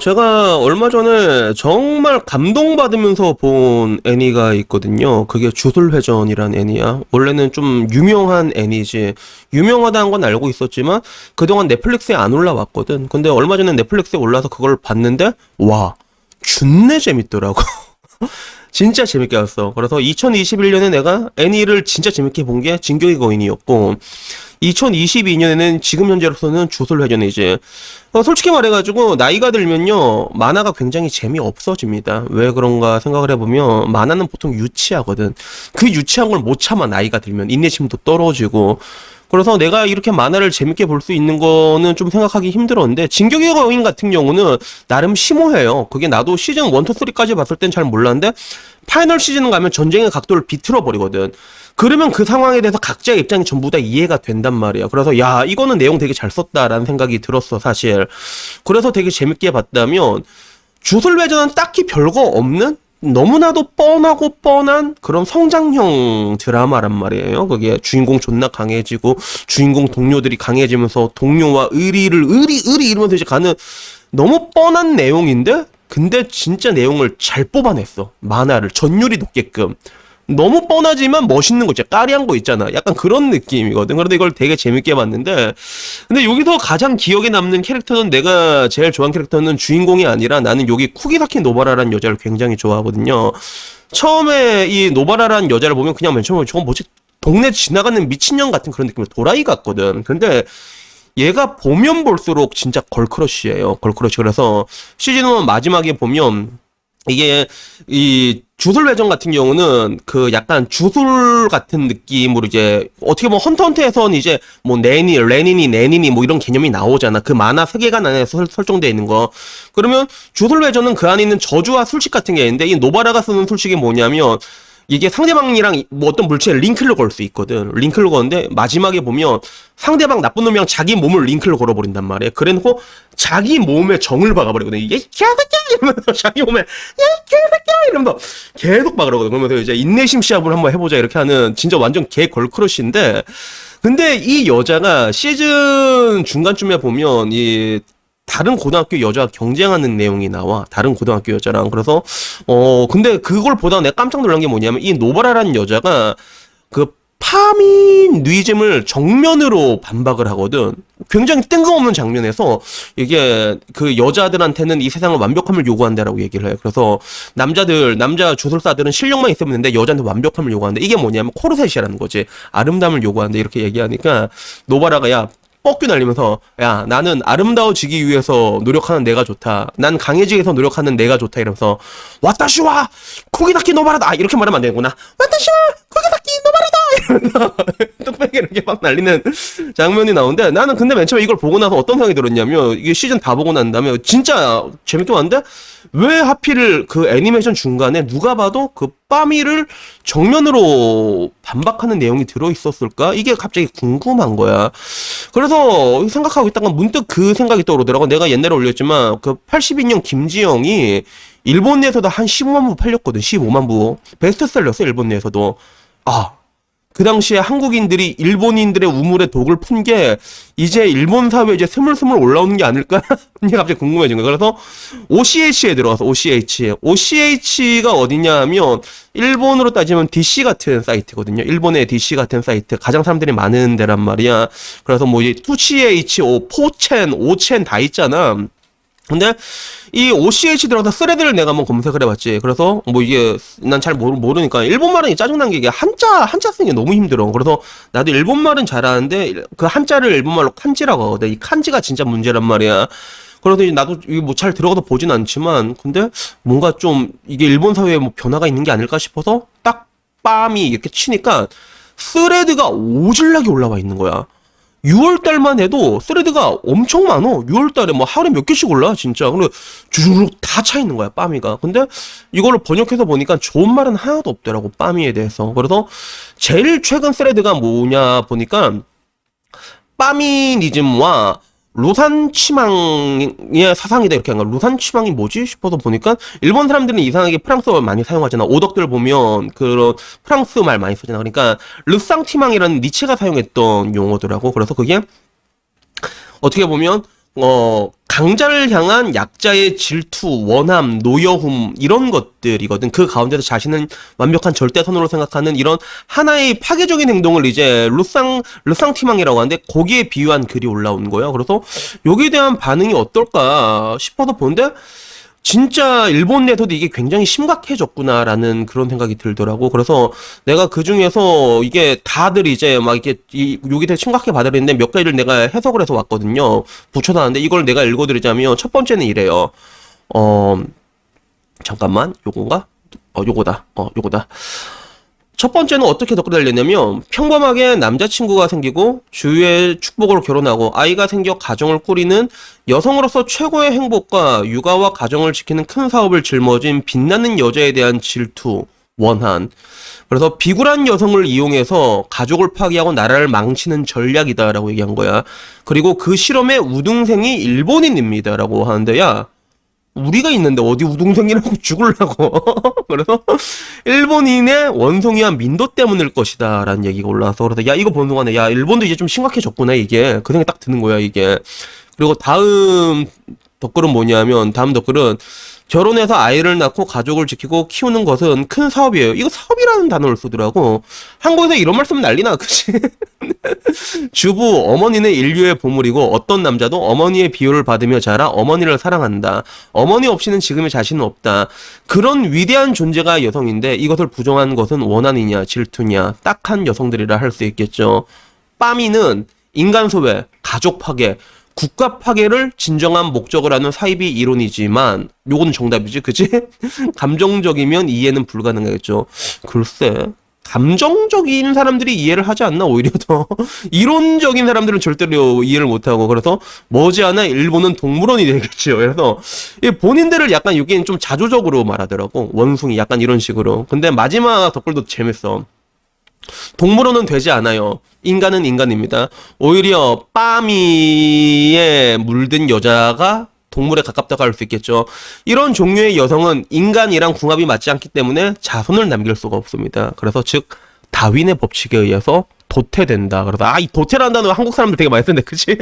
제가 얼마 전에 정말 감동받으면서 본 애니가 있거든요. 그게 주술회전이란 애니야. 원래는 좀 유명한 애니지. 유명하다는 건 알고 있었지만, 그동안 넷플릭스에 안 올라왔거든. 근데 얼마 전에 넷플릭스에 올라서 그걸 봤는데, 와, 준내 재밌더라고. 진짜 재밌게 봤어. 그래서 2021년에 내가 애니를 진짜 재밌게 본 게 진격의 거인이었고, 2022년에는 지금 현재로서는 주술회전이지. 솔직히 말해가지고 나이가 들면요 만화가 굉장히 재미없어집니다. 왜 그런가 생각을 해보면 만화는 보통 유치하거든. 그 유치한 걸 못 참아. 나이가 들면 인내심도 떨어지고. 그래서 내가 이렇게 만화를 재밌게 볼 수 있는 거는 좀 생각하기 힘들었는데, 진격의 거인 같은 경우는 나름 심오해요. 그게 나도 시즌 1, 2, 3까지 봤을 땐 잘 몰랐는데 파이널 시즌 가면 전쟁의 각도를 비틀어 버리거든. 그러면 그 상황에 대해서 각자의 입장이 전부 다 이해가 된단 말이야. 그래서 야, 이거는 내용 되게 잘 썼다라는 생각이 들었어, 사실. 그래서 되게 재밌게 봤다면, 주술회전은 딱히 별거 없는 너무나도 뻔하고 뻔한 그런 성장형 드라마란 말이에요. 그게 주인공 존나 강해지고 주인공 동료들이 강해지면서 동료와 의리 이러면서 이제 가는 너무 뻔한 내용인데, 근데 진짜 내용을 잘 뽑아냈어. 만화를 전율이 높게끔. 너무 뻔하지만 멋있는 거 있잖아. 까리한 거 있잖아. 약간 그런 느낌이거든. 그런데 이걸 되게 재밌게 봤는데, 근데 여기서 가장 기억에 남는 캐릭터는, 내가 제일 좋아하는 캐릭터는 주인공이 아니라, 나는 여기 쿠기사키 노바라라는 여자를 굉장히 좋아하거든요. 처음에 이 노바라라는 여자를 보면 그냥 맨 처음에 저건 뭐지? 동네 지나가는 미친년 같은 그런 느낌의 도라이 같거든. 근데 얘가 보면 볼수록 진짜 걸크러쉬예요. 걸크러쉬. 그래서 시즌 1 마지막에 보면, 이게 이 주술회전 같은 경우는 그 약간 주술 같은 느낌으로, 이제 어떻게 보면 헌터헌터에서는 이제 뭐 레닌이 네닌이 뭐 이런 개념이 나오잖아. 그 만화 세계관 안에서 설정되어 있는 거. 그러면 주술회전은 그 안에 있는 저주와 술식 같은 게 있는데, 이 노바라가 쓰는 술식이 뭐냐면, 이게 상대방이랑 뭐 어떤 물체에 링크를 걸 수 있거든. 링크를 거는데 마지막에 보면 상대방 나쁜 놈이랑 자기 몸을 링크를 걸어버린단 말이야. 그래놓고 자기 몸에 정을 박아버리거든. 얘 개새끼야 이러면서 자기 몸에 얘 개새끼야 이러면서 계속 박으거든. 그러면서 이제 인내심 시합을 한번 해보자 이렇게 하는 진짜 완전 개 걸크러쉬인데, 근데 이 여자가 시즌 중간쯤에 보면 이 다른 고등학교 여자와 경쟁하는 내용이 나와. 다른 고등학교 여자랑. 그래서 근데 그걸 보다가 내가 깜짝 놀란 게 뭐냐면, 이 노바라라는 여자가 그 파미니즘을 정면으로 반박을 하거든. 굉장히 뜬금없는 장면에서 이게 그 여자들한테는 이 세상은 완벽함을 요구한다라고 얘기를 해요. 그래서 남자 주술사들은 실력만 있으면 되는데 여자한테 완벽함을 요구하는데, 이게 뭐냐면 코르셋이라는 거지. 아름다움을 요구하는데, 이렇게 얘기하니까 노바라가 야 뻑규 날리면서, 야 나는 아름다워지기 위해서 노력하는 내가 좋다. 난 강해지기 위해서 노력하는 내가 좋다. 이러면서 와타시와 쿠기다키 노바라다 이렇게 말하면 안 되는구나. 와타시와 쿠기다키 노바라다 이러면서 뚝배기 이렇게 막 날리는 장면이 나오는데, 나는 근데 맨 처음에 이걸 보고 나서 어떤 생각이 들었냐면, 이게 시즌 다 보고 난 다음에 진짜 재밌게 봤는데, 왜 하필 그 애니메이션 중간에 누가 봐도 그 빠미를 정면으로 반박하는 내용이 들어있었을까? 이게 갑자기 궁금한 거야. 그래서 생각하고 있다가 문득 그 생각이 떠오르더라고. 내가 옛날에 올렸지만 그 82년 김지영이 일본 내에서도 한 15만 부 팔렸거든. 15만 부. 베스트셀러였어, 일본 내에서도. 아, 그 당시에 한국인들이 일본인들의 우물에 독을 푼 게 이제 일본 사회에 이제 스물스물 올라오는 게 아닐까? 이게 갑자기 궁금해진 거야. 그래서 OCH에 들어가서 OCH가 어디냐 하면, 일본으로 따지면 DC 같은 사이트거든요. 일본의 DC 같은 사이트. 가장 사람들이 많은 데란 말이야. 그래서 뭐 이 2CH, 4chen, 5chen 다 있잖아. 근데 이 OCH 들어가서 스레드를 내가 한번 검색을 해봤지. 그래서 뭐 이게 난 잘 모르니까 일본말은 짜증난 게, 이게 한자 쓰는 게 너무 힘들어. 그래서 나도 일본말은 잘하는데 그 한자를 일본말로 칸지라고 하거든. 이 칸지가 진짜 문제란 말이야. 그래서 나도 이게 뭐 잘 들어가서 보진 않지만, 근데 뭔가 좀 이게 일본 사회에 뭐 변화가 있는 게 아닐까 싶어서 딱 빰이 이렇게 치니까 스레드가 오질나게 올라와 있는 거야. 6월달만 해도 스레드가 엄청 많어. 6월달에 뭐 하루에 몇 개씩 올라, 진짜. 근데 주르륵 다 차 있는 거야, 빠미가. 근데 이거를 번역해서 보니까 좋은 말은 하나도 없더라고, 빠미에 대해서. 그래서 제일 최근 스레드가 뭐냐 보니까, 빠미니즘과 루산치망의 사상이다 이렇게 한 거야. 루산치망이 뭐지 싶어서 보니까, 일본 사람들은 이상하게 프랑스어 많이 사용하잖아. 오덕들 보면 그런 프랑스 말 많이 쓰잖아. 그러니까 르상티망이라는 니체가 사용했던 용어더라고. 그래서 그게 어떻게 보면 강자를 향한 약자의 질투, 원함, 노여움 이런 것들이거든. 그 가운데서 자신은 완벽한 절대선으로 생각하는 이런 하나의 파괴적인 행동을 이제 르상티망이라고 하는데 거기에 비유한 글이 올라온 거야. 그래서 여기에 대한 반응이 어떨까 싶어서 보는데 진짜 일본 내에서도 이게 굉장히 심각해졌구나라는 그런 생각이 들더라고. 그래서 내가 그 중에서 이게 다들 이제 막 이게 여기 되게 심각해 받아들이는데 몇 가지를 내가 해석을 해서 왔거든요. 붙여놨는데 이걸 내가 읽어드리자면 첫 번째는 이래요. 잠깐만, 요건가? 요거다. 요거다. 첫 번째는 어떻게 댓글 달렸냐면 평범하게 남자친구가 생기고 주위의 축복으로 결혼하고 아이가 생겨 가정을 꾸리는 여성으로서 최고의 행복과 육아와 가정을 지키는 큰 사업을 짊어진 빛나는 여자에 대한 질투, 원한. 그래서 비굴한 여성을 이용해서 가족을 파괴하고 나라를 망치는 전략이다라고 얘기한 거야. 그리고 그 실험의 우등생이 일본인입니다라고 하는데 야, 우리가 있는데 어디 우동생이라고 죽을라고. 그래서 일본인의 원성이와 민도 때문일 것이다 라는 얘기가 올라와서 그래서 야 이거 보는 동안에 야 일본도 이제 좀 심각해졌구나 이게 그 생각이 딱 드는 거야 이게. 그리고 다음 댓글은 결혼해서 아이를 낳고 가족을 지키고 키우는 것은 큰 사업이에요. 이거 사업이라는 단어를 쓰더라고. 한국에서 이런 말씀 난리나 그치? 주부, 어머니는 인류의 보물이고 어떤 남자도 어머니의 비호를 받으며 자라 어머니를 사랑한다. 어머니 없이는 지금의 자신은 없다. 그런 위대한 존재가 여성인데 이것을 부정한 것은 원한이냐 질투냐 딱한 여성들이라 할 수 있겠죠. 빠미는 인간 소외, 가족 파괴, 국가 파괴를 진정한 목적을 하는 사이비 이론이지만 요거는 정답이지 그치? 감정적이면 이해는 불가능하겠죠. 글쎄 감정적인 사람들이 이해를 하지 않나 오히려 더 이론적인 사람들은 절대로 이해를 못하고 그래서 머지않아 일본은 동물원이 되겠죠. 그래서 본인들을 약간 여기는 좀 자조적으로 말하더라고. 원숭이 약간 이런 식으로. 근데 마지막 댓글도 재밌어. 동물원은 되지 않아요. 인간은 인간입니다. 오히려 빠미에 물든 여자가 동물에 가깝다고 할 수 있겠죠. 이런 종류의 여성은 인간이랑 궁합이 맞지 않기 때문에 자손을 남길 수가 없습니다. 그래서 즉 다윈의 법칙에 의해서 도태된다. 그래서 이 도태라는 단어 한국 사람들 되게 많이 쓰는데 그치?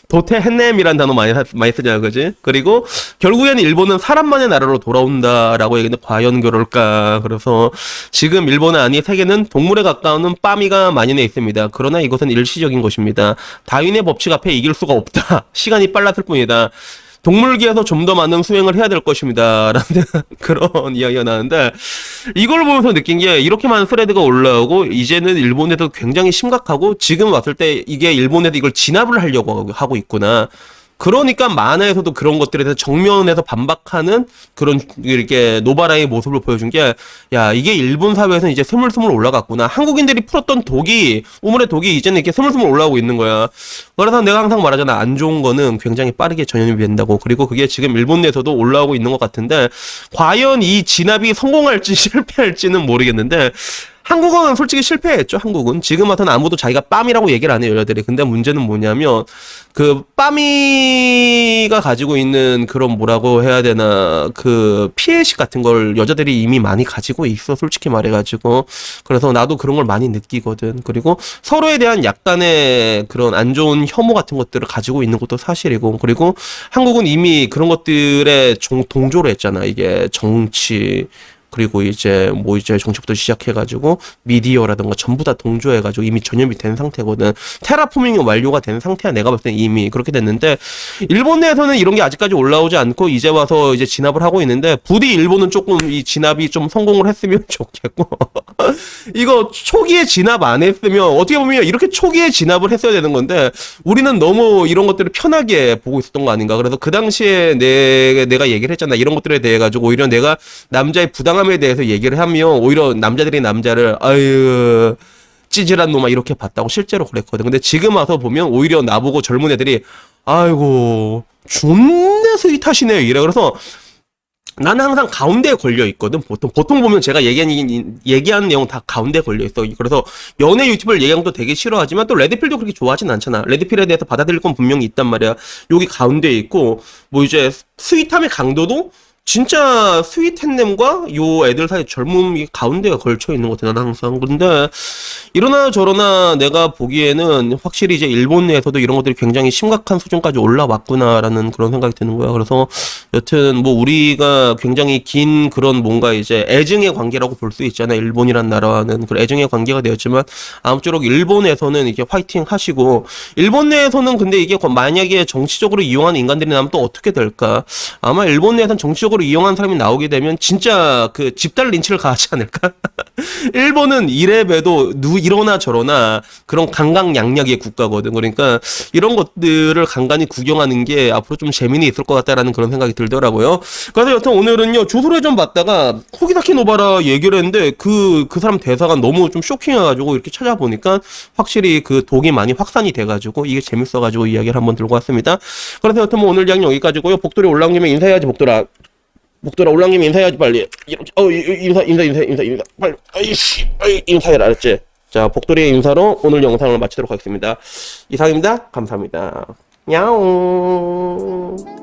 도태했냄이라는 단어 많이 쓰잖아 그치? 그리고 결국에는 일본은 사람만의 나라로 돌아온다라고 얘기했는데 과연 그럴까? 그래서 지금 일본은 아니 세계는 동물에 가까운 빠미가 만연해 있습니다. 그러나 이것은 일시적인 것입니다. 다윈의 법칙 앞에 이길 수가 없다. 시간이 빨랐을 뿐이다. 동물계에서 좀 더 많은 수행을 해야 될 것입니다. 라는 그런 이야기가 나는데 이걸 보면서 느낀 게 이렇게 많은 스레드가 올라오고 이제는 일본에도 굉장히 심각하고 지금 왔을 때 이게 일본에도 이걸 진압을 하려고 하고 있구나. 그러니까 만화에서도 그런 것들에 대해서 정면에서 반박하는 그런 이렇게 노바라의 모습을 보여준 게 야 이게 일본 사회에서는 이제 스물스물 올라갔구나. 한국인들이 풀었던 독이 우물의 독이 이제는 이렇게 스물스물 올라오고 있는 거야. 그래서 내가 항상 말하잖아. 안 좋은 거는 굉장히 빠르게 전염이 된다고. 그리고 그게 지금 일본 내에서도 올라오고 있는 것 같은데 과연 이 진압이 성공할지 실패할지는 모르겠는데 한국은 솔직히 실패했죠. 한국은 지금 와서는 아무도 자기가 빰이라고 얘기를 안 해요 여자들이. 근데 문제는 뭐냐면 그 빰이가 가지고 있는 그런 뭐라고 해야 되나 그 피해식 같은 걸 여자들이 이미 많이 가지고 있어 솔직히 말해가지고. 그래서 나도 그런 걸 많이 느끼거든. 그리고 서로에 대한 약간의 그런 안 좋은 혐오 같은 것들을 가지고 있는 것도 사실이고. 그리고 한국은 이미 그런 것들에 동조를 했잖아. 이게 정치 그리고 이제 정치부터 시작해가지고 미디어라든가 전부 다 동조해가지고 이미 전염이 된 상태거든. 테라포밍이 완료가 된 상태야. 내가 봤을 땐 이미 그렇게 됐는데 일본 내에서는 이런 게 아직까지 올라오지 않고 이제 와서 이제 진압을 하고 있는데 부디 일본은 조금 이 진압이 좀 성공을 했으면 좋겠고 이거 초기에 진압 안 했으면 어떻게 보면 이렇게 초기에 진압을 했어야 되는 건데 우리는 너무 이런 것들을 편하게 보고 있었던 거 아닌가. 그래서 그 당시에 내가 얘기를 했잖아. 이런 것들에 대해 가지고 오히려 내가 남자의 부당함에 대해서 얘기를 하면 오히려 남자들이 남자를 아유 찌질한 놈아 이렇게 봤다고 실제로 그랬거든. 근데 지금 와서 보면 오히려 나보고 젊은 애들이 아이고 존내 스윗하시네요 이래. 그래서 나는 항상 가운데에 걸려 있거든. 보통 보면 제가 얘기하는 내용 다 가운데에 걸려 있어. 그래서 연애 유튜브를 얘기하는 것도 되게 싫어하지만 또 레드필도 그렇게 좋아하진 않잖아. 레드필에 대해서 받아들일 건 분명히 있단 말이야. 여기 가운데에 있고 뭐 이제 스윗함의 강도도 진짜 스윗햇nem과 요 애들 사이 젊음이 가운데가 걸쳐 있는 것 같아, 나는 항상. 근데 이러나 저러나 내가 보기에는 확실히 이제 일본 내에서도 이런 것들이 굉장히 심각한 수준까지 올라왔구나라는 그런 생각이 드는 거야. 그래서 여튼 뭐 우리가 굉장히 긴 그런 뭔가 이제 애증의 관계라고 볼 수 있잖아. 일본이란 나라와는 그런 애증의 관계가 되었지만 아무쪼록 일본에서는 이게 화이팅 하시고, 일본 내에서는 근데 이게 만약에 정치적으로 이용하는 인간들이 나면 또 어떻게 될까? 아마 일본 내에선 정치적으로 이용한 사람이 나오게 되면 진짜 그 집단 린치를 가하지 않을까? 일본은 이래봬도 이러나 저러나 그런 강강약약의 국가거든. 그러니까 이런 것들을 간간히 구경하는 게 앞으로 좀 재미는 있을 것 같다라는 그런 생각이 들더라고요. 그래서 여튼 오늘은요, 조선회전 봤다가 코기사키 노바라 얘기를 했는데 그 사람 대사가 너무 좀 쇼킹해가지고 이렇게 찾아보니까 확실히 그 독이 많이 확산이 돼가지고 이게 재밌어가지고 이야기를 한번 들고 왔습니다. 그래서 여튼 뭐 오늘 이야기 여기까지고요. 복돌이 올라온 김에 인사해야지, 복돌아. 복돌아, 올라온 김에 인사해야지, 빨리. 인사. 빨리. 인사해라, 알았지? 자, 복돌이의 인사로 오늘 영상을 마치도록 하겠습니다. 이상입니다. 감사합니다. 야옹.